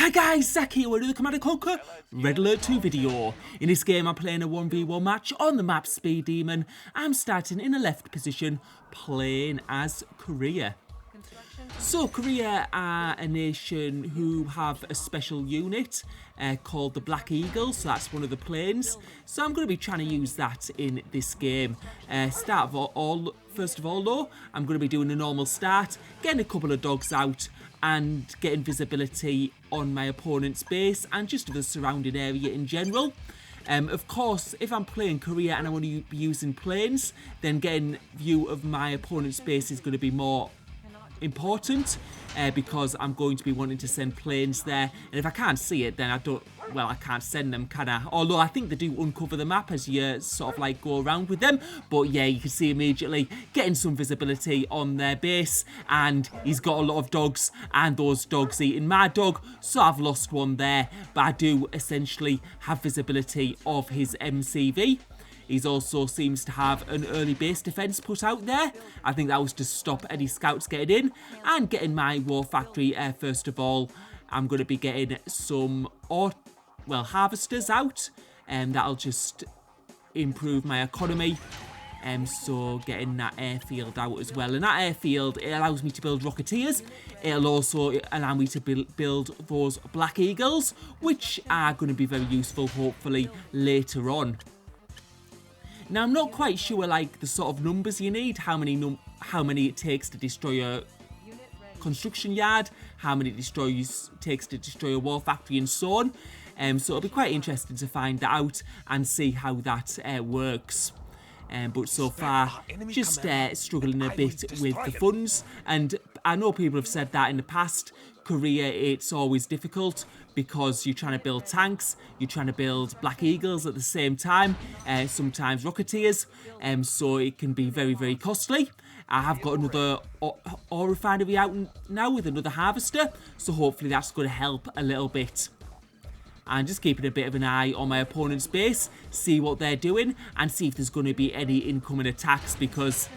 Hi guys, Zach here with another Command & Conquer Red Alert 2 video. In this game I'm playing a 1v1 match on the map Speed Demon. I'm starting in the left position, playing as Korea. So Korea are a nation who have a special unit called the Black Eagles, so that's one of the planes. So I'm going to be trying to use that in this game. First of all though, I'm going to be doing a normal start, getting a couple of dogs out and getting visibility on my opponent's base and just the surrounding area in general. Of course, if I'm playing Korea and I want to be using planes, then getting view of my opponent's base is going to be more important because I'm going to be wanting to send planes there, and if I can't see it then I can't send them, can I? Although I think they do uncover the map as you sort of like go around with them, but yeah, you can see immediately getting some visibility on their base, and he's got a lot of dogs and those dogs eating my dog, so I've lost one there, but I do essentially have visibility of his MCV. He also seems to have an early base defense put out there. I think that was to stop any scouts getting in. And getting my war factory, first of all, I'm going to be getting some harvesters out. And that'll just improve my economy. So getting that airfield out as well. And that airfield, it allows me to build Rocketeers. It'll also allow me to build those Black Eagles, which are going to be very useful, hopefully, later on. Now, I'm not quite sure, like, the sort of numbers you need, how many it takes to destroy a construction yard, how many it takes to destroy a war factory, and so on. So it'll be quite interesting to find that out and see how that works. But so far, just struggling a bit with the funds. And I know people have said that in the past. Korea, it's always difficult because you're trying to build tanks, you're trying to build Black Eagles at the same time, sometimes Rocketeers, so it can be very, very costly. I have got another ore refinery out now with another harvester, so hopefully that's going to help a little bit. And just keeping a bit of an eye on my opponent's base, see what they're doing, and see if there's going to be any incoming attacks, because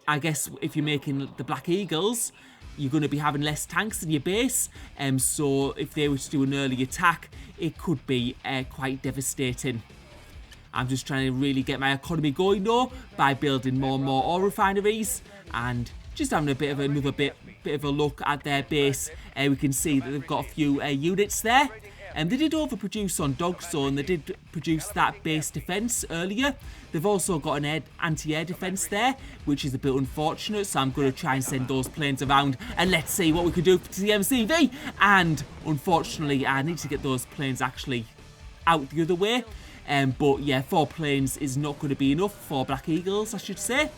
I guess if you're making the Black Eagles, you're going to be having less tanks in your base, so if they were to do an early attack, it could be quite devastating. I'm just trying to really get my economy going though, by building more and more ore refineries, and just having a bit of a look at their base. We can see that they've got a few units there. They did overproduce on Dog Zone, they did produce that base defence earlier. They've also got an anti-air defence there, which is a bit unfortunate, so I'm going to try and send those planes around and let's see what we can do for the MCV. And unfortunately, I need to get those planes actually out the other way. But yeah, 4 planes is not going to be enough for Black Eagles, I should say.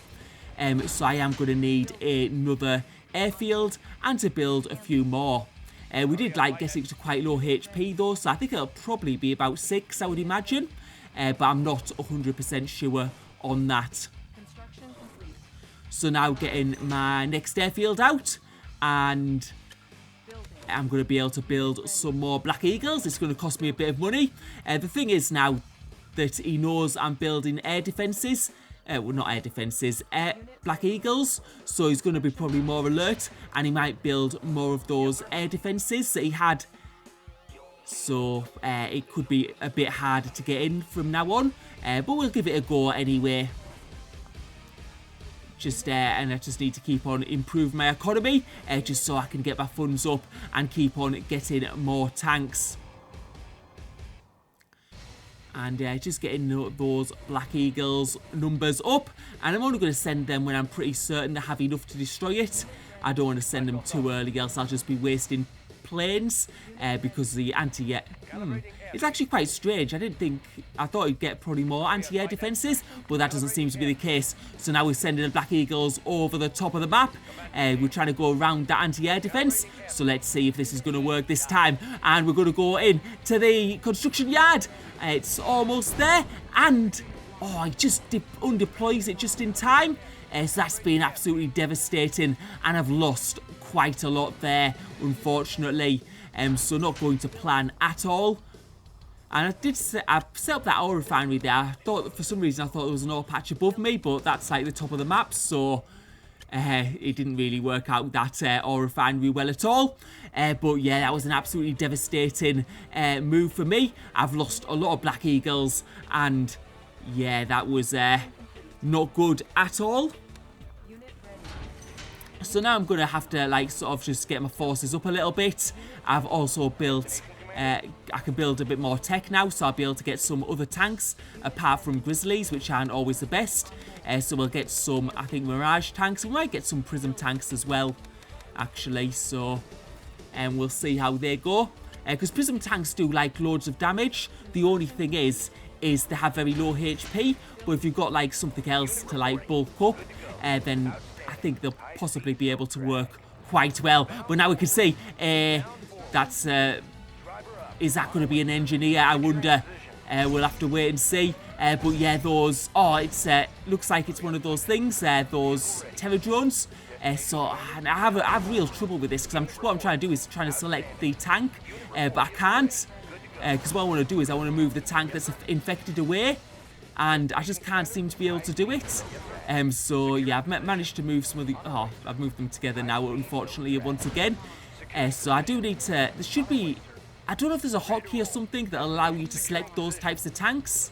So I am going to need another airfield and to build a few more. We did get it to quite low HP though, so I think it'll probably be about 6, I would imagine. But I'm not 100% sure on that. So now getting my next airfield out, and I'm going to be able to build some more Black Eagles. It's going to cost me a bit of money. The thing is now that he knows I'm building air defences. Not air defences, Black Eagles, so he's going to be probably more alert, and he might build more of those air defences that he had, so it could be a bit harder to get in from now on, but we'll give it a go anyway. And I just need to keep on improving my economy, just so I can get my funds up and keep on getting more tanks. And just getting those Black Eagles numbers up. And I'm only going to send them when I'm pretty certain they have enough to destroy it. I don't want to send them too early, else I'll just be wasting planes. Because the anti-air... It's actually quite strange. I thought he'd get probably more anti-air defences, but that doesn't seem to be the case. So now we're sending the Black Eagles over the top of the map. We're trying to go around that anti-air defence. So let's see if this is going to work this time. And we're going to go in to the construction yard. It's almost there. And, he just undeploys it just in time. So that's been absolutely devastating. And I've lost quite a lot there, unfortunately. So not going to plan at all. And I set up that ore refinery there. For some reason I thought there was an ore patch above me, but that's like the top of the map, so It didn't really work out that ore refinery well at all. But yeah, that was an absolutely devastating move for me. I've lost a lot of Black Eagles, and yeah, that was not good at all. So now I'm going to have to like sort of just get my forces up a little bit. I've also built, I can build a bit more tech now, so I'll be able to get some other tanks apart from Grizzlies, which aren't always the best. So we'll get some, I think, Mirage tanks. We might get some Prism tanks as well, actually. So we'll see how they go. Because Prism tanks do like loads of damage. The only thing is they have very low HP. But if you've got like something else to like bulk up, then I think they'll possibly be able to work quite well. But now we can see that's is that going to be an engineer? I wonder. We'll have to wait and see. But yeah, those. Oh, it's looks like it's one of those things. Those Terror drones. So I have real trouble with this because what I'm trying to do is trying to select the tank, but I can't. Because what I want to do is I want to move the tank that's infected away, and I just can't seem to be able to do it. So yeah, I've managed to move some of the. Oh, I've moved them together now, unfortunately, once again. So I do need to. There should be. I don't know if there's a hotkey or something that'll allow you to select those types of tanks.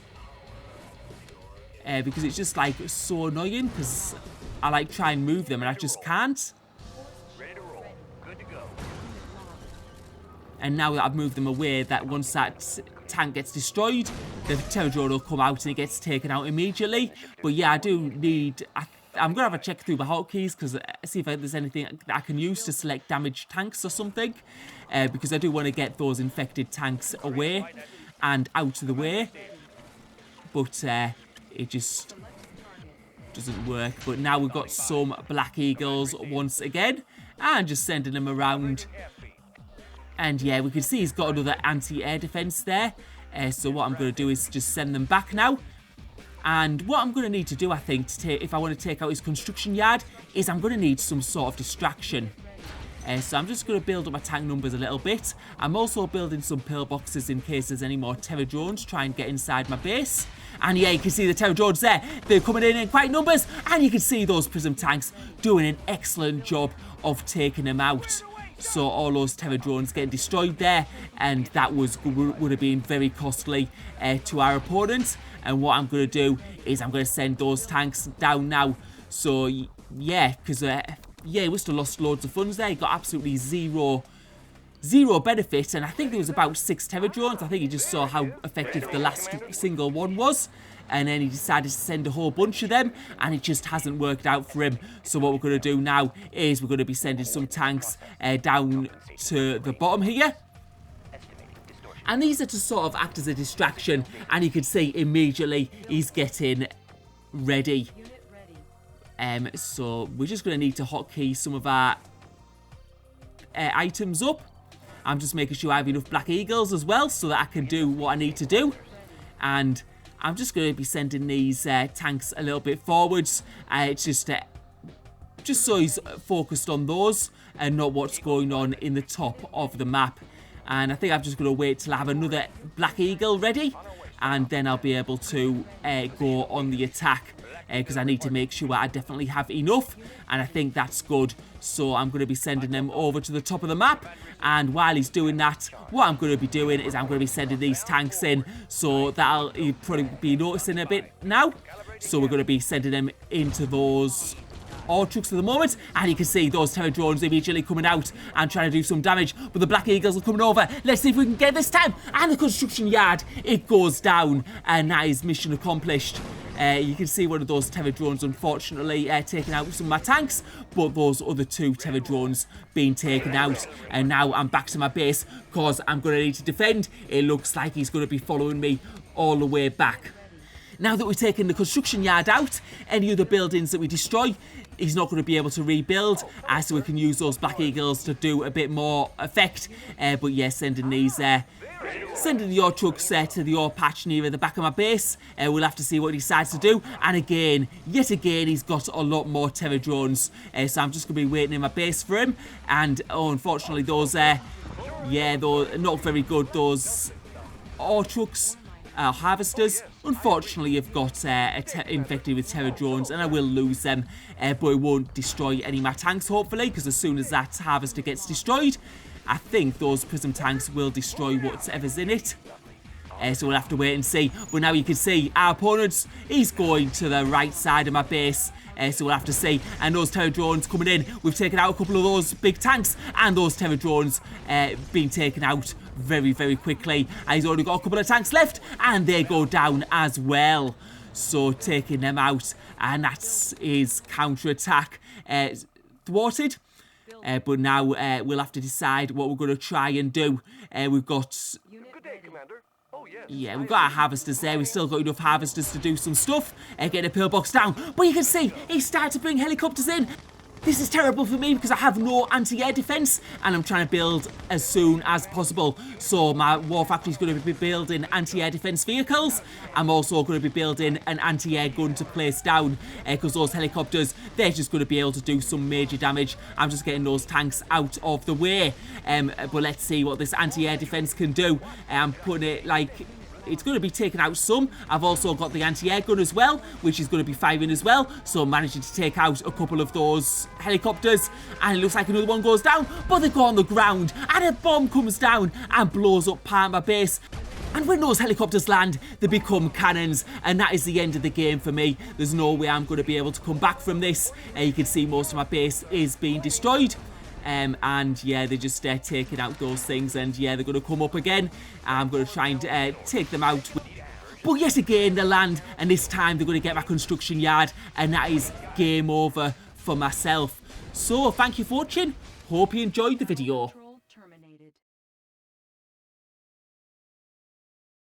Because it's just like so annoying because I like try and move them and I just can't. And now that I've moved them away, that once that tank gets destroyed, the Terror drone will come out and it gets taken out immediately. But yeah, I do need. I'm going to have a check through my hotkeys because see if there's anything that I can use to select damaged tanks or something. Because I do want to get those infected tanks away and out of the way. But it just doesn't work. But now we've got some Black Eagles once again. And just sending them around. And yeah, we can see he's got another anti-air defense there. So what I'm going to do is just send them back now. And what I'm going to need to do, I think, if I want to take out his construction yard, is I'm going to need some sort of distraction. So I'm just going to build up my tank numbers a little bit. I'm also building some pillboxes in case there's any more Terror drones try and get inside my base. And yeah, you can see the Terror drones there. They're coming in quite numbers. And you can see those Prism tanks doing an excellent job of taking them out. So all those Terror drones getting destroyed there, and that would have been very costly to our opponent. And what I'm going to do is I'm going to send those tanks down now. So yeah, because yeah, he must have lost loads of funds there. He got absolutely zero benefit, and I think there was about 6 Terror drones. I think he just saw how effective the last single one was. And then he decided to send a whole bunch of them, and it just hasn't worked out for him. So what we're going to do now is we're going to be sending some tanks down to the bottom here. And these are to sort of act as a distraction, and you can see immediately he's getting ready. So we're just going to need to hotkey some of our items up. I'm just making sure I have enough Black Eagles as well so that I can do what I need to do. And I'm just going to be sending these tanks a little bit forwards. It's just so he's focused on those and not what's going on in the top of the map. And I think I'm just going to wait till I have another Black Eagle ready. And then I'll be able to go on the attack. Because I need to make sure I definitely have enough. And I think that's good. So I'm going to be sending them over to the top of the map. And while he's doing that, what I'm going to be doing is I'm going to be sending these tanks in. So that'll you'll probably be noticing a bit now. So we're going to be sending them into those ore trucks for the moment. And you can see those Terror drones immediately coming out and trying to do some damage. But the Black Eagles are coming over. Let's see if we can get this time. And the construction yard, it goes down. And that is mission accomplished. You can see one of those Terror drones, unfortunately, taking out some of my tanks, but those other 2 Terror drones being taken out. And now I'm back to my base because I'm going to need to defend. It looks like he's going to be following me all the way back. Now that we've taken the construction yard out, any other buildings that we destroy, he's not going to be able to rebuild, so we can use those Black Eagles to do a bit more effect. But yeah, sending the ore trucks to the ore patch near the back of my base. We'll have to see what he decides to do. And again, yet again, he's got a lot more Terror drones. So I'm just going to be waiting in my base for him. And unfortunately, those, yeah, those not very good. Those ore trucks Our harvesters, unfortunately, have got infected with terror drones, and I will lose them, but it won't destroy any of my tanks, hopefully, because as soon as that harvester gets destroyed, I think those prism tanks will destroy whatever's in it. So we'll have to wait and see. But now you can see our opponent, he's going to the right side of my base. So we'll have to see. And those terror drones coming in. We've taken out a couple of those big tanks. And those terror drones being taken out very, very quickly. And he's only got a couple of tanks left. And they go down as well. So taking them out. And that's his counter-attack thwarted. But now we'll have to decide what we're going to try and do. We've got... Good day, Commander. Oh, yes. Yeah, we've got our harvesters there. We've still got enough harvesters to do some stuff. Get a pillbox down. But you can see, he's started to bring helicopters in. This is terrible for me because I have no anti-air defence and I'm trying to build as soon as possible. So my war factory is going to be building anti-air defence vehicles. I'm also going to be building an anti-air gun to place down because those helicopters, they're just going to be able to do some major damage. I'm just getting those tanks out of the way. But let's see what this anti-air defence can do. I'm putting it like... It's going to be taking out some. I've also got the anti-air gun as well, which is going to be firing as well. So I'm managing to take out a couple of those helicopters. And it looks like another one goes down, but they go on the ground. And a bomb comes down and blows up part of my base. And when those helicopters land, they become cannons. And that is the end of the game for me. There's no way I'm going to be able to come back from this. You can see most of my base is being destroyed. And yeah, they're just taking out those things, and yeah, they're going to come up again. I'm going to try and take them out. But yet again, they land, and this time they're going to get my construction yard, and that is game over for myself. So, thank you for watching. Hope you enjoyed the video.